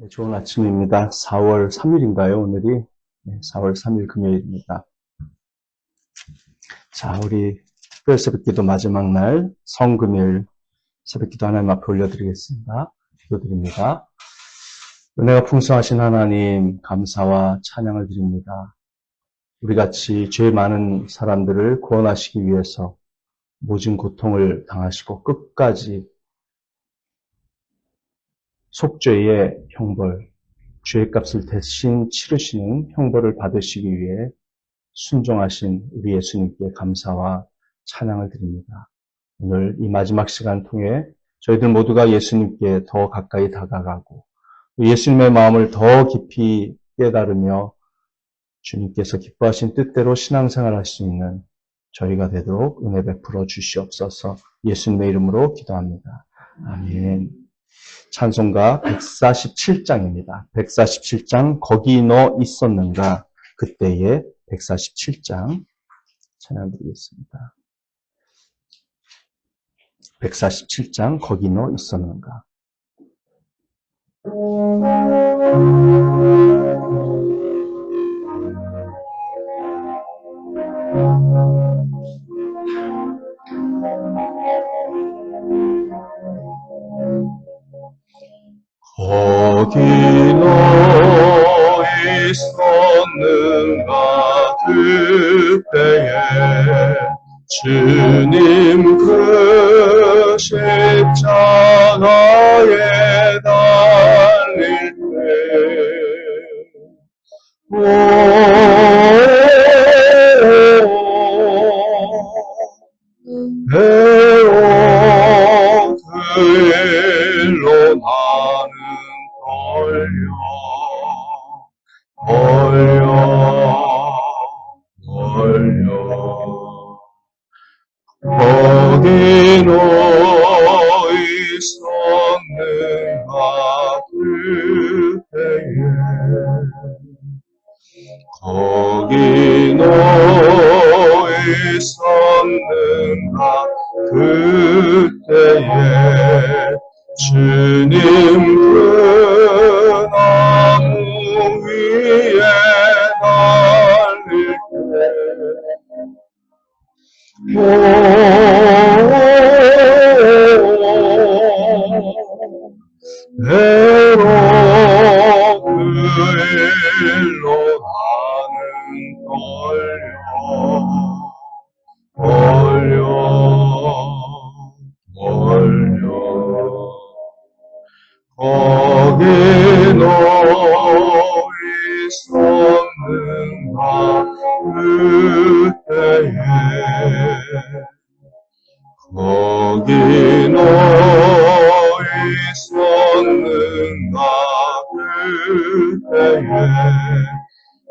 네, 좋은 아침입니다. 4월 3일인가요, 오늘이? 네, 4월 3일 금요일입니다. 자, 우리 특별 새벽기도 마지막 날, 성금요일 새벽기도 하나님 앞에 올려드리겠습니다. 기도드립니다. 은혜가 풍성하신 하나님, 감사와 찬양을 드립니다. 우리같이 죄 많은 사람들을 구원하시기 위해서 모진 고통을 당하시고 끝까지 속죄의 형벌, 죄값을 대신 치르시는 형벌을 받으시기 위해 순종하신 우리 예수님께 감사와 찬양을 드립니다. 오늘 이 마지막 시간 통해 저희들 모두가 예수님께 더 가까이 다가가고 예수님의 마음을 더 깊이 깨달으며 주님께서 기뻐하신 뜻대로 신앙생활을 할 수 있는 저희가 되도록 은혜 베풀어 주시옵소서. 예수님의 이름으로 기도합니다. 아멘. 찬송가 147장입니다. 147장 거기 너 있었는가 그때의 147장 찬양드리겠습니다. 147장 거기 너 있었는가. 거기 너 있었는가 그때에 주님 그 십자가에 달릴 때 배워 그 일로 나는 거기 너 있었는가 그때에 거기 너 있었는가 그때에 주님 그 나무 위에 달릴 때 배로 그 일로 나는 거기 너 있었는가 그때에 거기 너 있었는가 그때에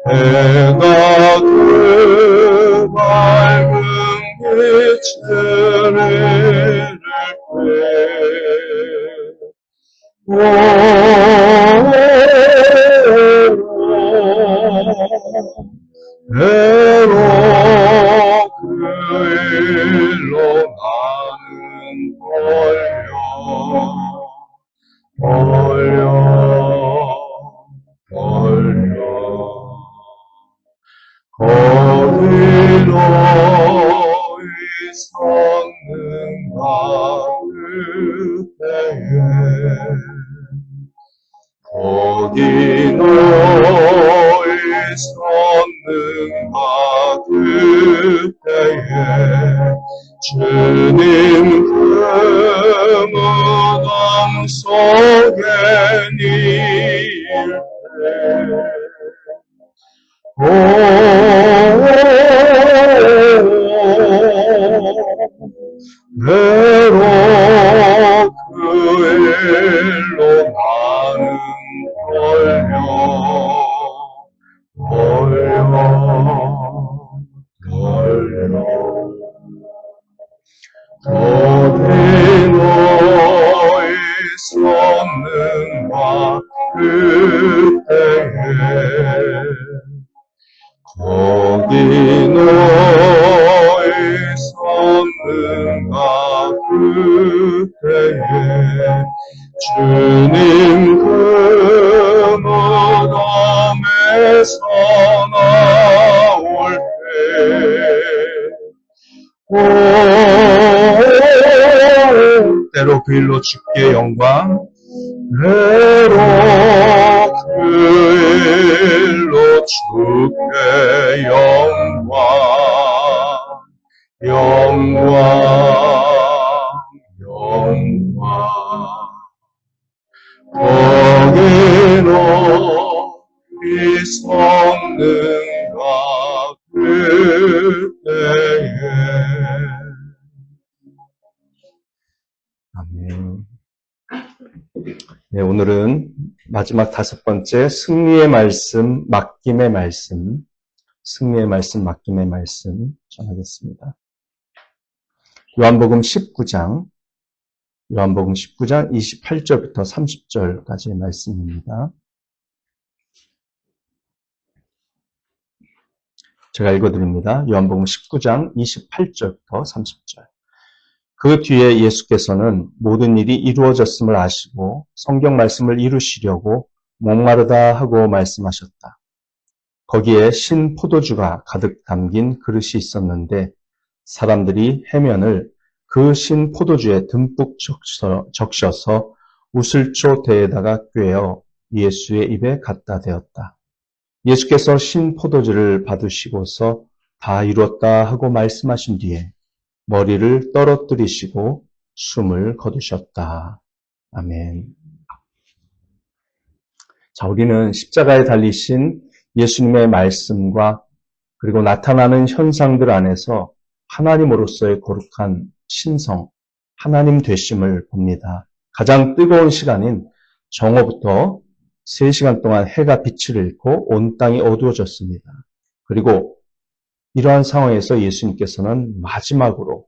해가 그 밝은 빛을 잃을 배로 그 일로 나는 거기 너 있었는가 그때에 거기 너 있었는가 그때에 주님 그 무덤 속에 니일 배로 그 일로 나는 거기 너 있었는가 그때에 거기 너 있었는가 그때에 주님 그 때로 그 일로 주께 영광, 때로 그 일로 주께 영광, 영광, 영광. 거기로 이 성능과 그때에. 아멘. 네, 오늘은 마지막 5번째 승리의 말씀, 맡김의 말씀, 승리의 말씀, 맡김의 말씀 전하겠습니다. 요한복음 19장 28절부터 30절까지의 말씀입니다. 제가 읽어드립니다. 요한복음 19장 28절부터 30절. 그 뒤에 예수께서는 모든 일이 이루어졌음을 아시고 성경 말씀을 이루시려고 목마르다 하고 말씀하셨다. 거기에 신 포도주가 가득 담긴 그릇이 있었는데 사람들이 해면을 그 신 포도주에 듬뿍 적셔서 우슬초 대에다가 꿰어 예수의 입에 갖다 대었다. 예수께서 신 포도주를 받으시고서 다 이루었다 하고 말씀하신 뒤에 머리를 떨어뜨리시고 숨을 거두셨다. 아멘. 자, 우리는 십자가에 달리신 예수님의 말씀과 그리고 나타나는 현상들 안에서 하나님으로서의 거룩한 신성, 하나님 되심을 봅니다. 가장 뜨거운 시간인 정오부터 3시간 동안 해가 빛을 잃고 온 땅이 어두워졌습니다. 그리고 이러한 상황에서 예수님께서는 마지막으로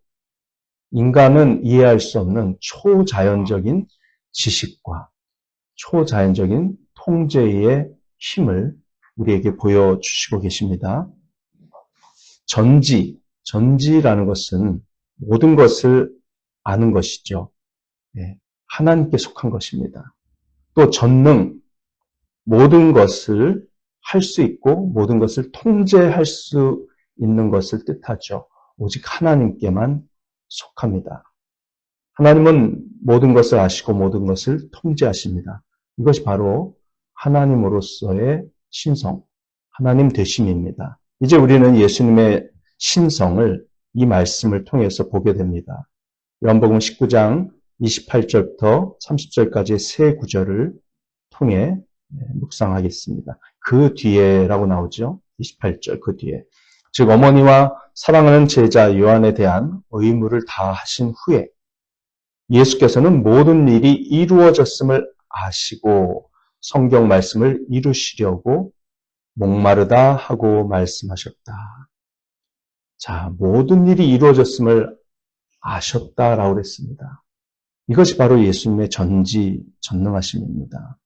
인간은 이해할 수 없는 초자연적인 지식과 초자연적인 통제의 힘을 우리에게 보여주시고 계십니다. 전지라는 것은 모든 것을 아는 것이죠. 하나님께 속한 것입니다. 또 전능, 모든 것을 할 수 있고 모든 것을 통제할 수 있는 것을 뜻하죠. 오직 하나님께만 속합니다. 하나님은 모든 것을 아시고 모든 것을 통제하십니다. 이것이 바로 하나님으로서의 신성, 하나님 되심입니다. 이제 우리는 예수님의 신성을 이 말씀을 통해서 보게 됩니다. 요한복음 19장 28절부터 30절까지의 세 구절을 통해 묵상하겠습니다. 그 뒤에라고 나오죠. 28절 그 뒤에. 즉 어머니와 사랑하는 제자 요한에 대한 의무를 다 하신 후에 예수께서는 모든 일이 이루어졌음을 아시고 성경 말씀을 이루시려고 목마르다 하고 말씀하셨다. 자, 모든 일이 이루어졌음을 아셨다라고 그랬습니다. 이것이 바로 예수님의 전지전능하심입니다.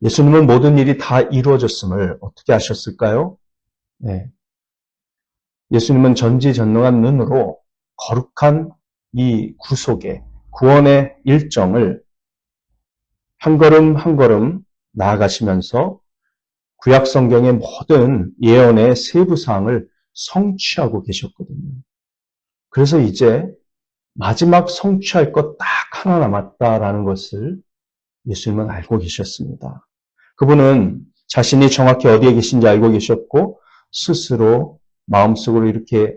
예수님은 모든 일이 다 이루어졌음을 어떻게 아셨을까요? 예수님은 전지전능한 눈으로 거룩한 이 구속의 구원의 일정을 한 걸음 한 걸음 나아가시면서 구약 성경의 모든 예언의 세부 사항을 성취하고 계셨거든요. 그래서 이제 마지막 성취할 것 딱 하나 남았다라는 것을 예수님은 알고 계셨습니다. 그분은 자신이 정확히 어디에 계신지 알고 계셨고 스스로 마음속으로 이렇게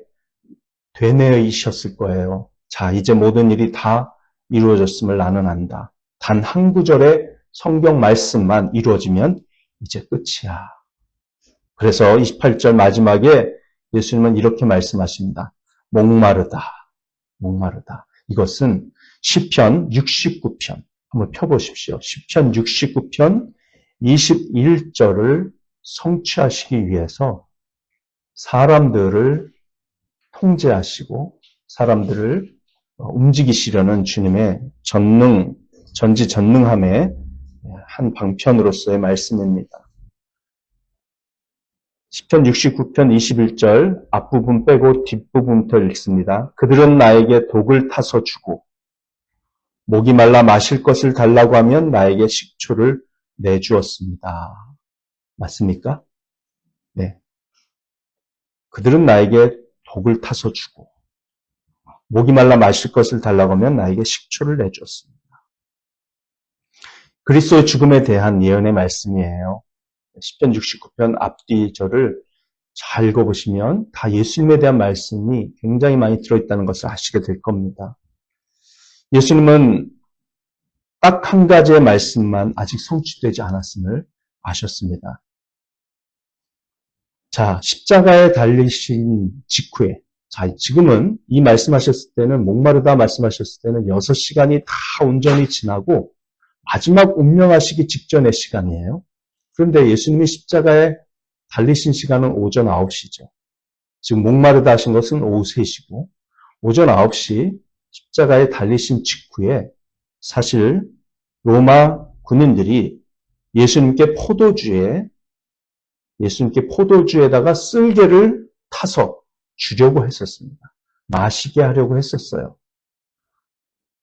되뇌이셨을 거예요. 자, 이제 모든 일이 다 이루어졌음을 나는 안다. 단 한 구절의 성경 말씀만 이루어지면 이제 끝이야. 그래서 28절 마지막에 예수님은 이렇게 말씀하십니다. 목마르다. 이것은 시편 69편 한번 펴보십시오. 시편 69편 21절을 성취하시기 위해서 사람들을 통제하시고 사람들을 움직이시려는 주님의 전지전능함의 한 방편으로서의 말씀입니다. 시편 69편 21절 앞부분 빼고 뒷부분부터 읽습니다. 그들은 나에게 독을 타서 주고 목이 말라 마실 것을 달라고 하면 나에게 식초를 내주었습니다. 맞습니까? 네. 그들은 나에게 독을 타서 주고 목이 말라 마실 것을 달라고 하면 나에게 식초를 내주었습니다. 그리스도의 죽음에 대한 예언의 말씀이에요. 10편 69편 앞뒤 절을 잘 읽어보시면 다 예수님에 대한 말씀이 굉장히 많이 들어있다는 것을 아시게 될 겁니다. 예수님은 딱 한 가지의 말씀만 아직 성취되지 않았음을 아셨습니다. 자, 십자가에 달리신 직후에, 자, 지금은 이 말씀하셨을 때는 목마르다 말씀하셨을 때는 6시간이 다 온전히 지나고 마지막 운명하시기 직전의 시간이에요. 그런데 예수님이 십자가에 달리신 시간은 오전 9시죠. 지금 목마르다 하신 것은 오후 3시고 오전 9시 십자가에 달리신 직후에 사실 로마 군인들이 예수님께 포도주에다가 쓸개를 타서 주려고 했었습니다. 마시게 하려고 했었어요.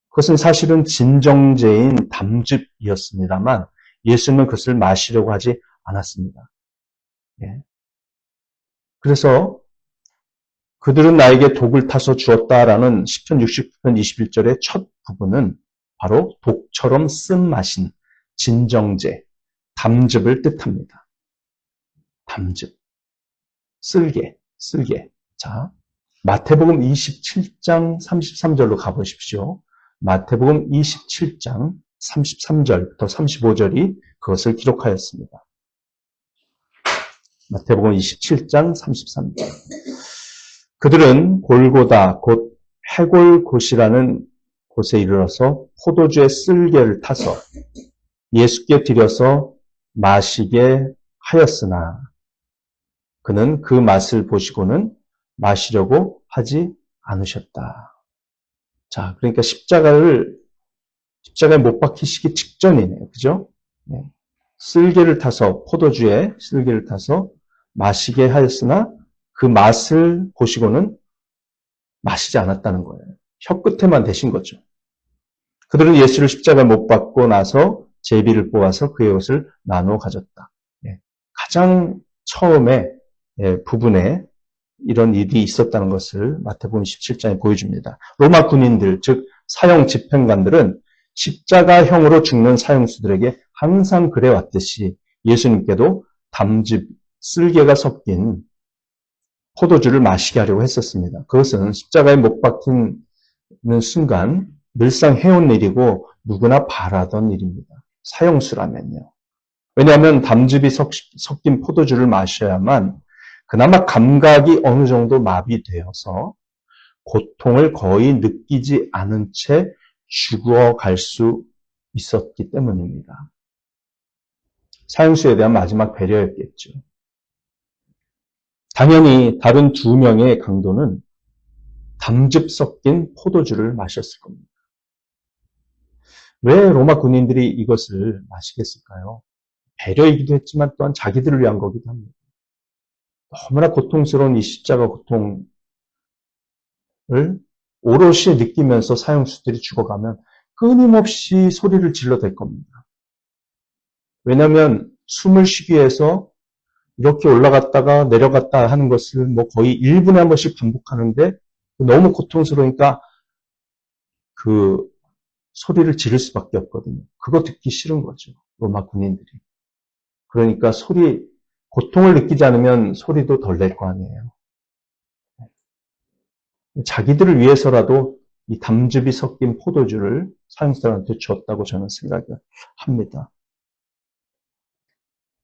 그것은 사실은 진정제인 담즙이었습니다만 예수님은 그것을 마시려고 하지 않았습니다. 예. 그래서 그들은 나에게 독을 타서 주었다라는 시편 69편 21절의 첫 부분은 바로 독처럼 쓴맛인 진정제, 담즙을 뜻합니다. 담즙, 쓸개. 자, 마태복음 27장 33절로 가보십시오. 마태복음 27장 33절부터 35절이 그것을 기록하였습니다. 마태복음 27장 33절. 그들은 골고다 곧 해골곳이라는 곳에 이르러서 포도주의 쓸개를 타서 예수께 드려서 마시게 하였으나 그는 그 맛을 보시고는 마시려고 하지 않으셨다. 자, 그러니까 십자가에 못 박히시기 직전이네요. 그죠? 네. 포도주에 쓸개를 타서 마시게 하였으나 그 맛을 보시고는 마시지 않았다는 거예요. 혀끝에만 대신 거죠. 그들은 예수를 십자가에 못 박고 나서 제비를 뽑아서 그의 옷을 나누어 가졌다. 네. 가장 처음에 부분에 이런 일이 있었다는 것을 마태복음 17장에 보여줍니다. 로마 군인들, 즉 사형 집행관들은 십자가형으로 죽는 사형수들에게 항상 그래왔듯이 예수님께도 담즙, 쓸개가 섞인 포도주를 마시게 하려고 했었습니다. 그것은 십자가에 못 박히는 순간 늘상 해온 일이고 누구나 바라던 일입니다. 사형수라면요. 왜냐하면 담즙이 섞인 포도주를 마셔야만 그나마 감각이 어느 정도 마비되어서 고통을 거의 느끼지 않은 채 죽어갈 수 있었기 때문입니다. 사형수에 대한 마지막 배려였겠죠. 당연히 다른 2명의 강도는 담즙 섞인 포도주를 마셨을 겁니다. 왜 로마 군인들이 이것을 마시겠을까요? 배려이기도 했지만 또한 자기들을 위한 거기도 합니다. 너무나 고통스러운 이 십자가 고통을 오롯이 느끼면서 사형수들이 죽어가면 끊임없이 소리를 질러댈 겁니다. 왜냐하면 숨을 쉬기 위해서 이렇게 올라갔다가 내려갔다 하는 것을 거의 1분에 한 번씩 반복하는데 너무 고통스러우니까 그 소리를 지를 수밖에 없거든요. 그거 듣기 싫은 거죠. 로마 군인들이. 그러니까 고통을 느끼지 않으면 소리도 덜 낼 거 아니에요. 자기들을 위해서라도 이 담즙이 섞인 포도주를 사형수들한테 줬다고 저는 생각을 합니다.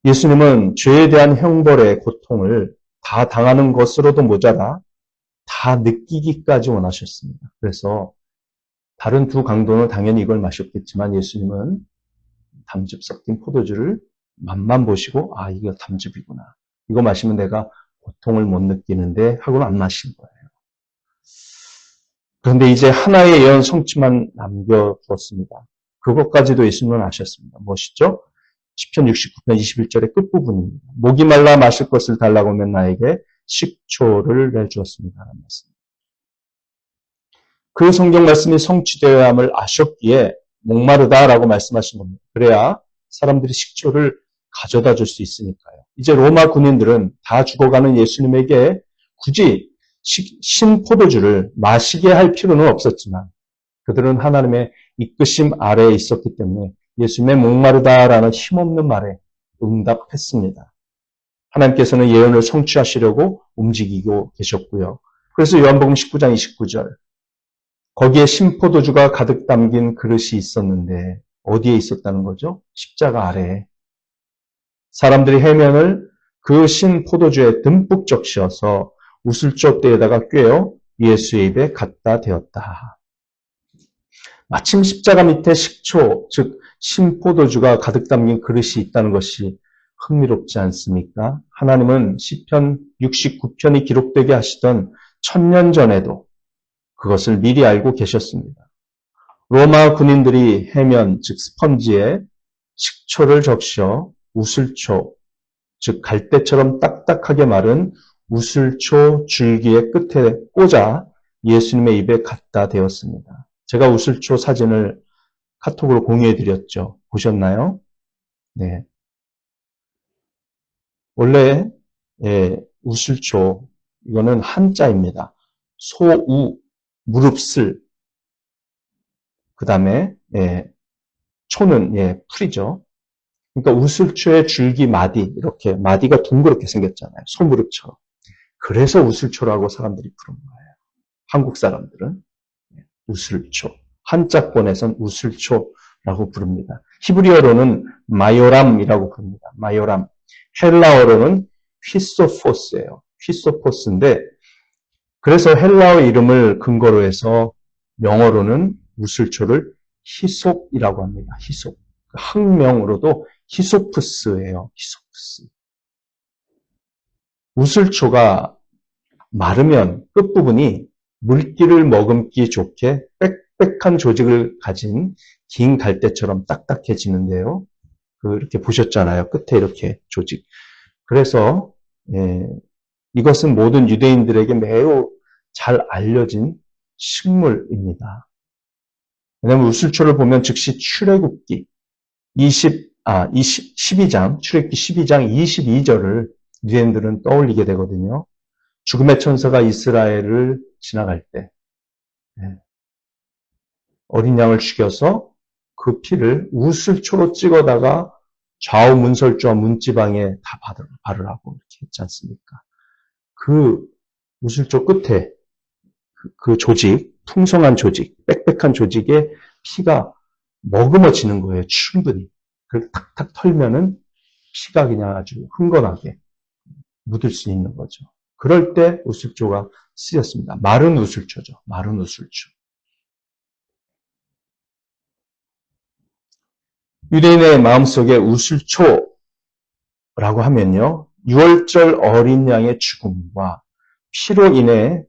예수님은 죄에 대한 형벌의 고통을 다 당하는 것으로도 모자라 다 느끼기까지 원하셨습니다. 그래서 다른 2 강도는 당연히 이걸 마셨겠지만 예수님은 담즙 섞인 포도주를 맛만 보시고 이거 담즙이구나. 이거 마시면 내가 고통을 못 느끼는데 하고는 안 마신 거예요. 그런데 이제 하나의 예언 성취만 남겨두었습니다. 그것까지도 예수님은 아셨습니다. 무엇이죠? 시편 69편 21절의 끝부분입니다. 목이 말라 마실 것을 달라고 하면 나에게 식초를 내주었습니다. 라는 말씀. 그 성경 말씀이 성취되어야 함을 아셨기에 목마르다라고 말씀하신 겁니다. 그래야 사람들이 식초를 가져다 줄 수 있으니까요. 이제 로마 군인들은 다 죽어가는 예수님에게 굳이 신포도주를 마시게 할 필요는 없었지만 그들은 하나님의 이끄심 아래에 있었기 때문에 예수님의 목마르다라는 힘없는 말에 응답했습니다. 하나님께서는 예언을 성취하시려고 움직이고 계셨고요. 그래서 요한복음 19장 29절 거기에 신포도주가 가득 담긴 그릇이 있었는데 어디에 있었다는 거죠? 십자가 아래에. 사람들이 해면을 그 신포도주에 듬뿍 적셔서 우슬초대에다가 꿰어 예수의 입에 갖다 대었다. 마침 십자가 밑에 식초, 즉 신포도주가 가득 담긴 그릇이 있다는 것이 흥미롭지 않습니까? 하나님은 시편 69편이 기록되게 하시던 1000년 전에도 그것을 미리 알고 계셨습니다. 로마 군인들이 해면, 즉 스펀지에 식초를 적셔 우슬초, 즉 갈대처럼 딱딱하게 마른 우슬초 줄기의 끝에 꽂아 예수님의 입에 갖다 대었습니다. 제가 우슬초 사진을 카톡으로 공유해드렸죠. 보셨나요? 네. 원래 우슬초 이거는 한자입니다. 소우, 무릎슬, 그 다음에 초는 풀이죠. 그러니까 우슬초의 줄기 마디, 이렇게 마디가 둥그렇게 생겼잖아요. 소무릎처럼. 그래서 우슬초라고 사람들이 부른 거예요. 한국 사람들은 우슬초, 한자권에선 우슬초라고 부릅니다. 히브리어로는 마요람이라고 부릅니다. 마요람. 헬라어로는 휘소포스예요. 휘소포스인데 그래서 헬라어 이름을 근거로 해서 영어로는 우슬초를 히솝이라고 합니다. 히솝. 학명으로도 히소프스예요. 히소프스. 우슬초가 마르면 끝부분이 물기를 머금기 좋게 빽빽한 조직을 가진 긴 갈대처럼 딱딱해지는데요. 이렇게 보셨잖아요. 끝에 이렇게 조직. 그래서 이것은 모든 유대인들에게 매우 잘 알려진 식물입니다. 왜냐하면 우슬초를 보면 즉시 출애굽기 12장, 출애굽기 12장 22절을 유대인들은 떠올리게 되거든요. 죽음의 천사가 이스라엘을 지나갈 때 어린 양을 죽여서 그 피를 우슬초로 찍어다가 좌우 문설주와 문지방에 다 바르라고 이렇게 했지 않습니까? 그 우슬초 끝에 그 조직, 풍성한 조직, 빽빽한 조직에 피가 머금어지는 거예요. 충분히. 그걸 탁탁 털면은 피가 그냥 아주 흥건하게 묻을 수 있는 거죠. 그럴 때 우슬초가 쓰였습니다. 마른 우슬초죠. 마른 우슬초. 유대인의 마음속에 우슬초라고 하면요. 6월절 어린 양의 죽음과 피로 인해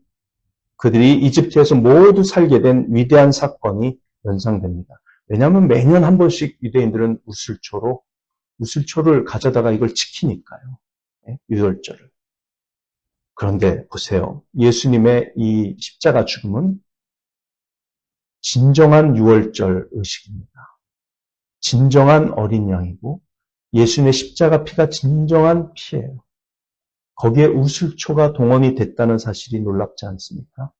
그들이 이집트에서 모두 살게 된 위대한 사건이 연상됩니다. 왜냐하면 매년 한 번씩 유대인들은 우슬초를 가져다가 이걸 지키니까요. 6월절을. 그런데 보세요. 예수님의 이 십자가 죽음은 진정한 6월절 의식입니다. 진정한 어린 양이고 예수님의 십자가 피가 진정한 피예요. 거기에 우슬초가 동원이 됐다는 사실이 놀랍지 않습니까?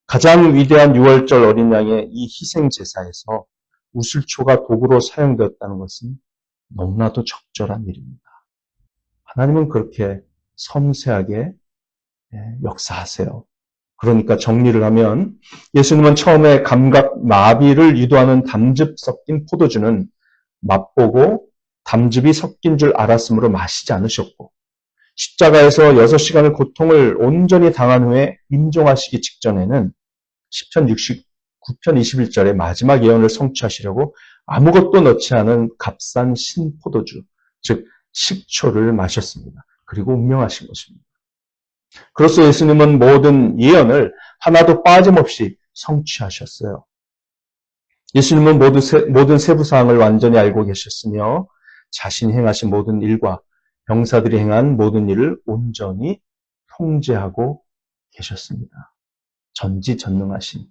가장 위대한 6월절 어린 양의 이 희생 제사에서 우슬초가 도구로 사용되었다는 것은 너무나도 적절한 일입니다. 하나님은 그렇게 섬세하게 역사하세요. 그러니까 정리를 하면 예수님은 처음에 감각 마비를 유도하는 담즙 섞인 포도주는 맛보고 담즙이 섞인 줄 알았으므로 마시지 않으셨고 십자가에서 6시간의 고통을 온전히 당한 후에 임종하시기 직전에는 시편 69편 21절의 마지막 예언을 성취하시려고 아무것도 넣지 않은 값싼 신포도주, 즉 식초를 마셨습니다. 그리고 운명하신 것입니다. 그로써 예수님은 모든 예언을 하나도 빠짐없이 성취하셨어요. 예수님은 모든 세부사항을 완전히 알고 계셨으며 자신이 행하신 모든 일과 병사들이 행한 모든 일을 온전히 통제하고 계셨습니다. 전지전능하신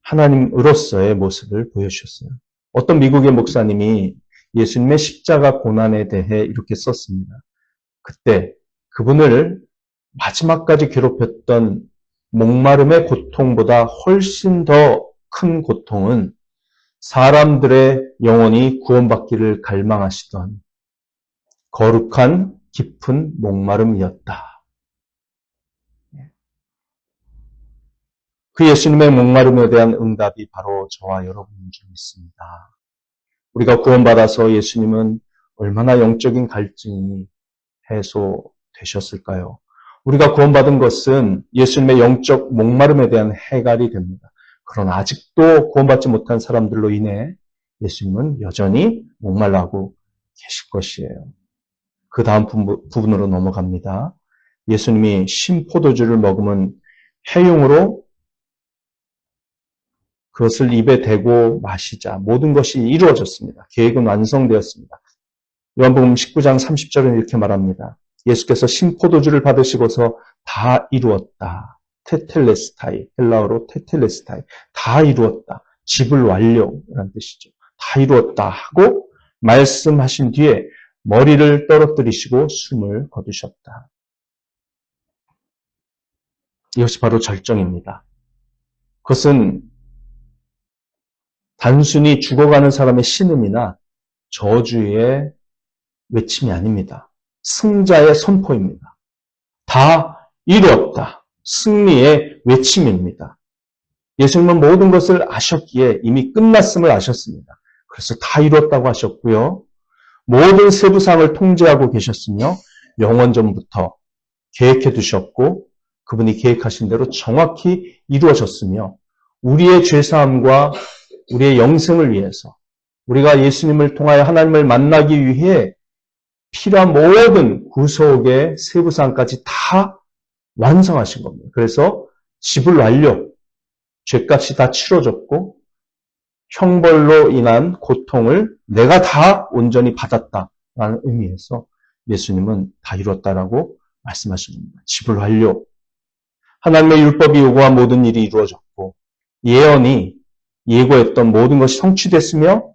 하나님으로서의 모습을 보여주셨어요. 어떤 미국의 목사님이 예수님의 십자가 고난에 대해 이렇게 썼습니다. 그때 그분을 마지막까지 괴롭혔던 목마름의 고통보다 훨씬 더 큰 고통은 사람들의 영혼이 구원받기를 갈망하시던 거룩한 깊은 목마름이었다. 그 예수님의 목마름에 대한 응답이 바로 저와 여러분인 줄 믿습니다. 우리가 구원받아서 예수님은 얼마나 영적인 갈증이 해소되셨을까요? 우리가 구원받은 것은 예수님의 영적 목마름에 대한 해결이 됩니다. 그러나 아직도 구원받지 못한 사람들로 인해 예수님은 여전히 목말라하고 계실 것이에요. 그 다음 부분으로 넘어갑니다. 예수님이 신포도주를 머금은 해용으로 그것을 입에 대고 마시자 모든 것이 이루어졌습니다. 계획은 완성되었습니다. 요한복음 19장 30절은 이렇게 말합니다. 예수께서 신포도주를 받으시고서 다 이루었다. 테텔레스타이, 헬라어로 테텔레스타이, 다 이루었다. 집을 완료라는 뜻이죠. 다 이루었다 하고 말씀하신 뒤에 머리를 떨어뜨리시고 숨을 거두셨다. 이것이 바로 절정입니다. 그것은 단순히 죽어가는 사람의 신음이나 저주의 외침이 아닙니다. 승자의 선포입니다. 다 이루었다. 승리의 외침입니다. 예수님은 모든 것을 아셨기에 이미 끝났음을 아셨습니다. 그래서 다 이루었다고 하셨고요. 모든 세부상을 통제하고 계셨으며 영원전부터 계획해 두셨고 그분이 계획하신 대로 정확히 이루어졌으며 우리의 죄사함과 우리의 영생을 위해서 우리가 예수님을 통하여 하나님을 만나기 위해 필요한 모든 구속의 세부상까지 다 완성하신 겁니다. 그래서 집을 완료, 죄값이 다 치러졌고 형벌로 인한 고통을 내가 다 온전히 받았다라는 의미에서 예수님은 다 이뤘다라고 말씀하신 겁니다. 집을 완료. 하나님의 율법이 요구한 모든 일이 이루어졌고 예언이 예고했던 모든 것이 성취됐으며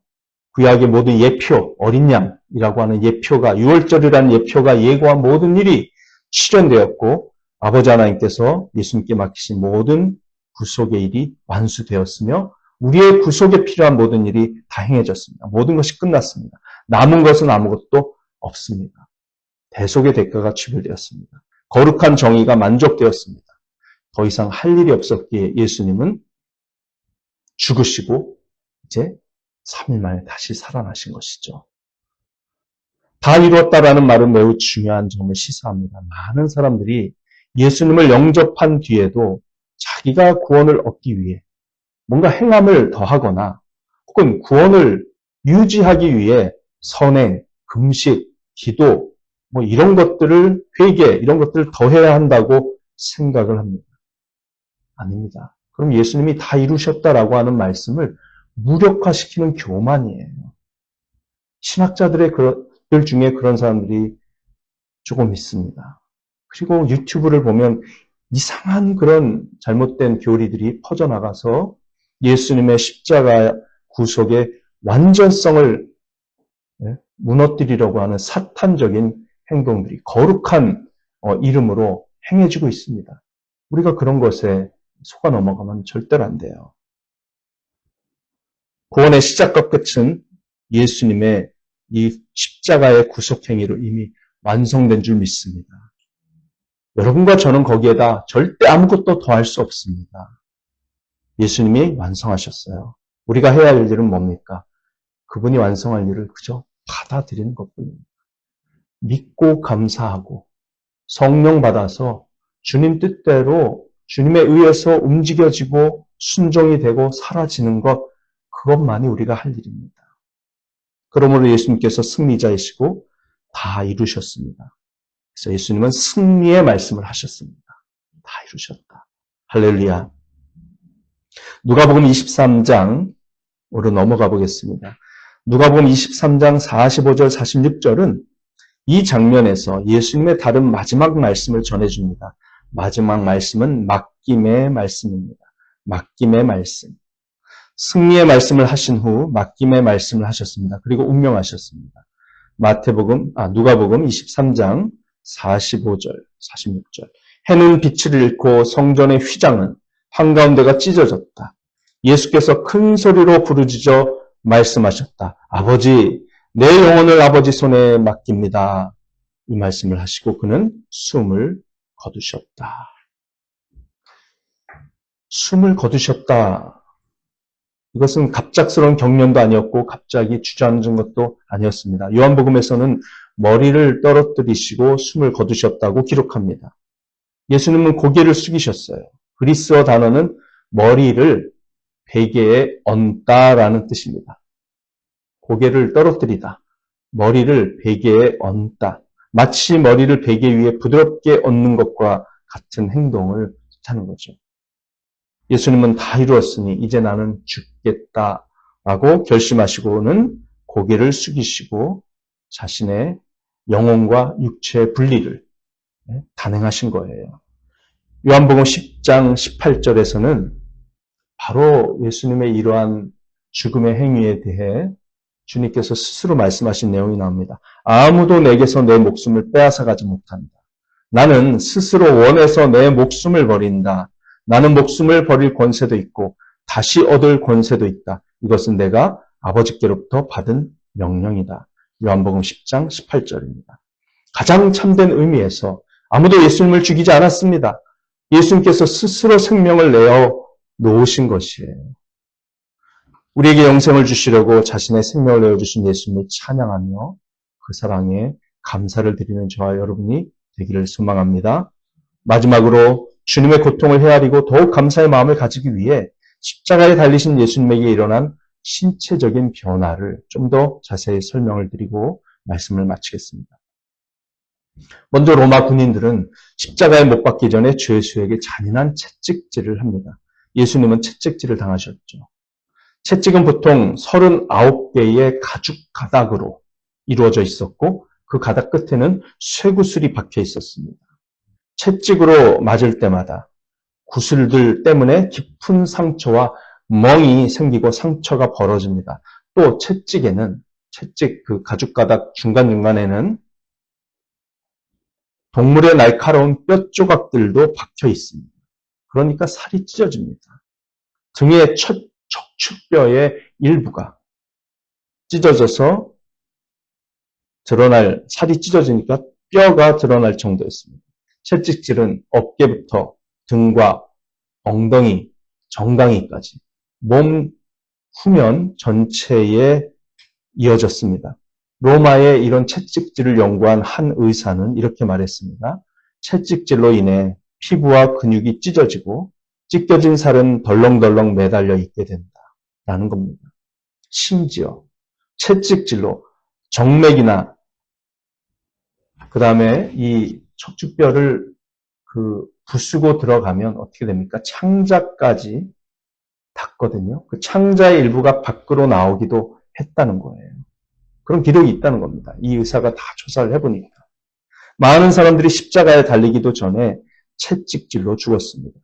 구약의 모든 예표, 어린 양이라고 하는 예표가 유월절이라는 예표가 예고한 모든 일이 실현되었고 아버지 하나님께서 예수님께 맡기신 모든 구속의 일이 완수되었으며 우리의 구속에 필요한 모든 일이 다 행해졌습니다. 모든 것이 끝났습니다. 남은 것은 아무것도 없습니다. 대속의 대가가 취불되었습니다. 거룩한 정의가 만족되었습니다. 더 이상 할 일이 없었기에 예수님은 죽으시고 이제 3일 만에 다시 살아나신 것이죠. 다 이루었다라는 말은 매우 중요한 점을 시사합니다. 많은 사람들이 예수님을 영접한 뒤에도 자기가 구원을 얻기 위해 뭔가 행함을 더하거나 혹은 구원을 유지하기 위해 선행, 금식, 기도 이런 것들을 회개, 이런 것들을 더해야 한다고 생각을 합니다. 아닙니다. 그럼 예수님이 다 이루셨다라고 하는 말씀을 무력화시키는 교만이에요. 신학자들 중에 그런 사람들이 조금 있습니다. 그리고 유튜브를 보면 이상한 그런 잘못된 교리들이 퍼져나가서 예수님의 십자가 구속의 완전성을 무너뜨리려고 하는 사탄적인 행동들이 거룩한 이름으로 행해지고 있습니다. 우리가 그런 것에 속아 넘어가면 절대로 안 돼요. 구원의 시작과 끝은 예수님의 이 십자가의 구속행위로 이미 완성된 줄 믿습니다. 여러분과 저는 거기에다 절대 아무것도 더할 수 없습니다. 예수님이 완성하셨어요. 우리가 해야 할 일은 뭡니까? 그분이 완성할 일을 그저 받아들이는 것뿐입니다. 믿고 감사하고 성령 받아서 주님 뜻대로 주님에 의해서 움직여지고 순종이 되고 사라지는 것, 그것만이 우리가 할 일입니다. 그러므로 예수님께서 승리자이시고 다 이루셨습니다. 그래서 예수님은 승리의 말씀을 하셨습니다. 다 이루셨다. 할렐루야. 누가복음 23장으로 넘어가 보겠습니다. 누가복음 23장 45절 46절은 이 장면에서 예수님의 다른 마지막 말씀을 전해줍니다. 마지막 말씀은 맡김의 말씀입니다. 맡김의 말씀. 승리의 말씀을 하신 후 맡김의 말씀을 하셨습니다. 그리고 운명하셨습니다. 누가복음 23장 45절, 46절. 해는 빛을 잃고 성전의 휘장은 한가운데가 찢어졌다. 예수께서 큰 소리로 부르짖어 말씀하셨다. 아버지, 내 영혼을 아버지 손에 맡깁니다. 이 말씀을 하시고 그는 숨을 거두셨다. 숨을 거두셨다. 이것은 갑작스러운 경련도 아니었고 갑자기 주저앉은 것도 아니었습니다. 요한복음에서는 머리를 떨어뜨리시고 숨을 거두셨다고 기록합니다. 예수님은 고개를 숙이셨어요. 그리스어 단어는 머리를 베개에 얹다라는 뜻입니다. 고개를 떨어뜨리다. 머리를 베개에 얹다. 마치 머리를 베개 위에 부드럽게 얹는 것과 같은 행동을 하는 거죠. 예수님은 다 이루었으니 이제 나는 죽겠다라고 결심하시고는 고개를 숙이시고 자신의 영혼과 육체의 분리를 단행하신 거예요. 요한복음 10장 18절에서는 바로 예수님의 이러한 죽음의 행위에 대해 주님께서 스스로 말씀하신 내용이 나옵니다. 아무도 내게서 내 목숨을 빼앗아가지 못한다. 나는 스스로 원해서 내 목숨을 버린다. 나는 목숨을 버릴 권세도 있고 다시 얻을 권세도 있다. 이것은 내가 아버지께로부터 받은 명령이다. 요한복음 10장 18절입니다. 가장 참된 의미에서 아무도 예수님을 죽이지 않았습니다. 예수님께서 스스로 생명을 내어 놓으신 것이에요. 우리에게 영생을 주시려고 자신의 생명을 내어주신 예수님을 찬양하며 그 사랑에 감사를 드리는 저와 여러분이 되기를 소망합니다. 마지막으로 주님의 고통을 헤아리고 더욱 감사의 마음을 가지기 위해 십자가에 달리신 예수님에게 일어난 신체적인 변화를 좀 더 자세히 설명을 드리고 말씀을 마치겠습니다. 먼저 로마 군인들은 십자가에 못 박기 전에 죄수에게 잔인한 채찍질을 합니다. 예수님은 채찍질을 당하셨죠. 채찍은 보통 39개의 가죽 가닥으로 이루어져 있었고 그 가닥 끝에는 쇠구슬이 박혀 있었습니다. 채찍으로 맞을 때마다 구슬들 때문에 깊은 상처와 멍이 생기고 상처가 벌어집니다. 또 채찍에는 그 가죽 가닥 중간중간에는 동물의 날카로운 뼈 조각들도 박혀 있습니다. 그러니까 살이 찢어집니다. 등의 척추뼈의 일부가 찢어져서 살이 찢어지니까 뼈가 드러날 정도였습니다. 채찍질은 어깨부터 등과 엉덩이, 정강이까지 몸 후면 전체에 이어졌습니다. 로마의 이런 채찍질을 연구한 한 의사는 이렇게 말했습니다. 채찍질로 인해 피부와 근육이 찢어지고 찢겨진 살은 덜렁덜렁 매달려 있게 된다라는 겁니다. 심지어 채찍질로 정맥이나 그 다음에 이 척추뼈를 부수고 들어가면 어떻게 됩니까? 창자까지 닿거든요. 그 창자의 일부가 밖으로 나오기도 했다는 거예요. 그런 기록이 있다는 겁니다. 이 의사가 다 조사를 해보니까. 많은 사람들이 십자가에 달리기도 전에 채찍질로 죽었습니다.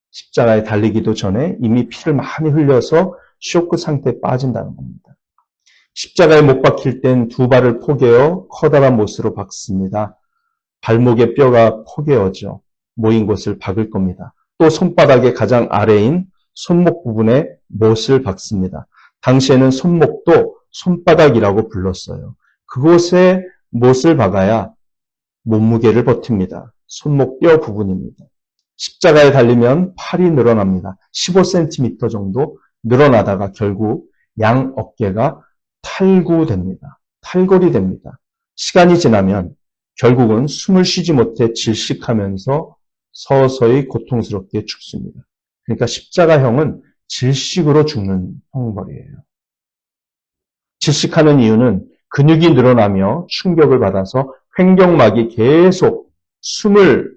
십자가에 달리기도 전에 이미 피를 많이 흘려서 쇼크 상태에 빠진다는 겁니다. 십자가에 못 박힐 땐 두 발을 포개어 커다란 못으로 박습니다. 발목의 뼈가 포개어져 모인 곳을 박을 겁니다. 또 손바닥의 가장 아래인 손목 부분에 못을 박습니다. 당시에는 손목도 손바닥이라고 불렀어요. 그곳에 못을 박아야 몸무게를 버팁니다. 손목 뼈 부분입니다. 십자가에 달리면 팔이 늘어납니다. 15cm 정도 늘어나다가 결국 양 어깨가 탈구됩니다. 탈골이 됩니다. 시간이 지나면 결국은 숨을 쉬지 못해 질식하면서 서서히 고통스럽게 죽습니다. 그러니까 십자가형은 질식으로 죽는 형벌이에요. 질식하는 이유는 근육이 늘어나며 충격을 받아서 횡격막이 계속 숨을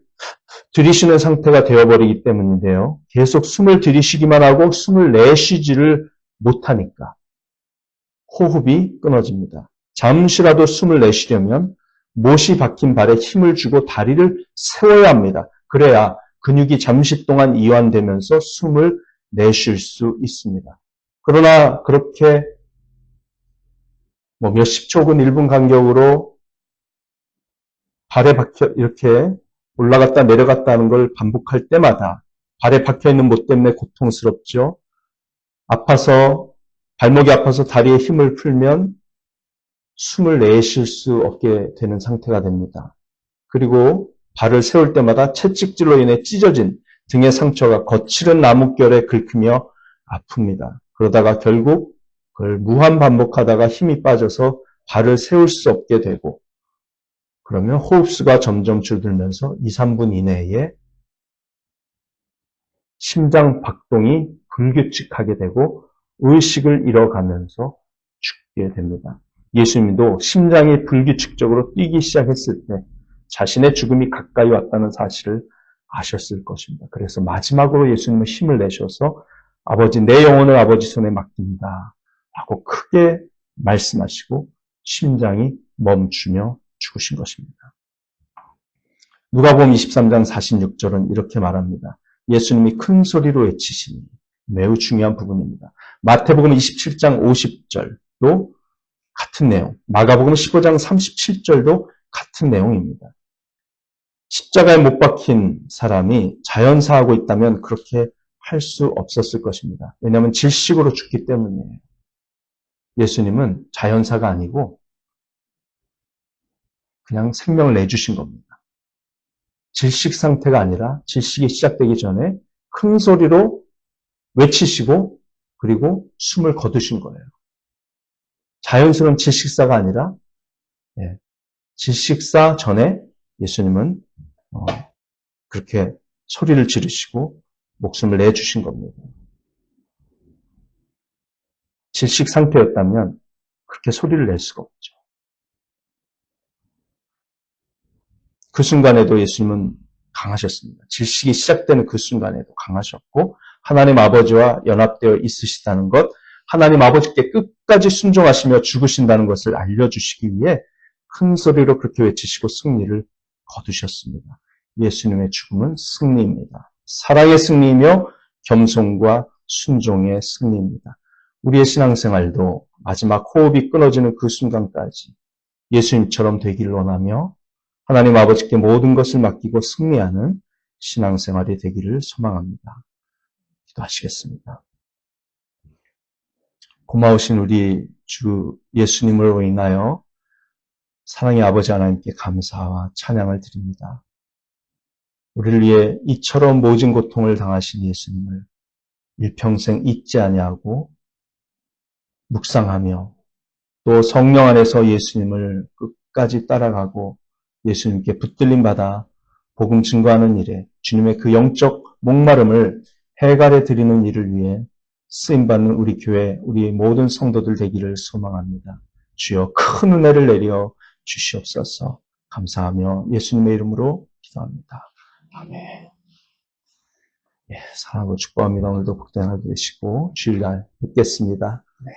들이쉬는 상태가 되어버리기 때문인데요. 계속 숨을 들이쉬기만 하고 숨을 내쉬지를 못하니까 호흡이 끊어집니다. 잠시라도 숨을 내쉬려면 못이 박힌 발에 힘을 주고 다리를 세워야 합니다. 그래야 근육이 잠시 동안 이완되면서 숨을 내쉴 수 있습니다. 그러나 그렇게 몇십 초 혹은 1분 간격으로 발에 박혀 이렇게 올라갔다 내려갔다 하는 걸 반복할 때마다 발에 박혀있는 못 때문에 고통스럽죠. 아파서 발목이 아파서 다리에 힘을 풀면 숨을 내쉴 수 없게 되는 상태가 됩니다. 그리고 발을 세울 때마다 채찍질로 인해 찢어진 등의 상처가 거칠은 나뭇결에 긁히며 아픕니다. 그러다가 결국 그걸 무한 반복하다가 힘이 빠져서 발을 세울 수 없게 되고 그러면 호흡수가 점점 줄들면서 2, 3분 이내에 심장 박동이 불규칙하게 되고 의식을 잃어가면서 죽게 됩니다. 예수님도 심장이 불규칙적으로 뛰기 시작했을 때 자신의 죽음이 가까이 왔다는 사실을 아셨을 것입니다. 그래서 마지막으로 예수님은 힘을 내셔서 아버지 내 영혼을 아버지 손에 맡긴다 라고 크게 말씀하시고 심장이 멈추며 죽으신 것입니다. 누가복음 23장 46절은 이렇게 말합니다. 예수님이 큰 소리로 외치시니 매우 중요한 부분입니다. 마태복음 27장 50절도 같은 내용, 마가복음 15장 37절도 같은 내용입니다. 십자가에 못 박힌 사람이 자연사하고 있다면 그렇게 할 수 없었을 것입니다. 왜냐하면 질식으로 죽기 때문이에요. 예수님은 자연사가 아니고 그냥 생명을 내주신 겁니다. 질식 상태가 아니라 질식이 시작되기 전에 큰 소리로 외치시고 그리고 숨을 거두신 거예요. 자연스러운 질식사가 아니라 질식사 전에 예수님은 그렇게 소리를 지르시고 목숨을 내주신 겁니다. 질식 상태였다면 그렇게 소리를 낼 수가 없죠. 그 순간에도 예수님은 강하셨습니다. 질식이 시작되는 그 순간에도 강하셨고 하나님 아버지와 연합되어 있으시다는 것, 하나님 아버지께 끝까지 순종하시며 죽으신다는 것을 알려주시기 위해 큰 소리로 그렇게 외치시고 승리를 거두셨습니다. 예수님의 죽음은 승리입니다. 사랑의 승리이며 겸손과 순종의 승리입니다. 우리의 신앙생활도 마지막 호흡이 끊어지는 그 순간까지 예수님처럼 되기를 원하며 하나님 아버지께 모든 것을 맡기고 승리하는 신앙생활이 되기를 소망합니다. 기도하시겠습니다. 고마우신 우리 주 예수님으로 인하여 사랑의 아버지 하나님께 감사와 찬양을 드립니다. 우리를 위해 이처럼 모진 고통을 당하신 예수님을 일평생 잊지 아니하고 묵상하며 또 성령 안에서 예수님을 끝까지 따라가고 예수님께 붙들림 받아 복음 증거하는 일에 주님의 그 영적 목마름을 해갈해 드리는 일을 위해 쓰임받는 우리 교회, 우리의 모든 성도들 되기를 소망합니다. 주여 큰 은혜를 내려 주시옵소서. 감사하며 예수님의 이름으로 기도합니다. 아멘. 사랑하고 축복합니다. 오늘도 복된 하루 되시고 주일날 뵙겠습니다. 네.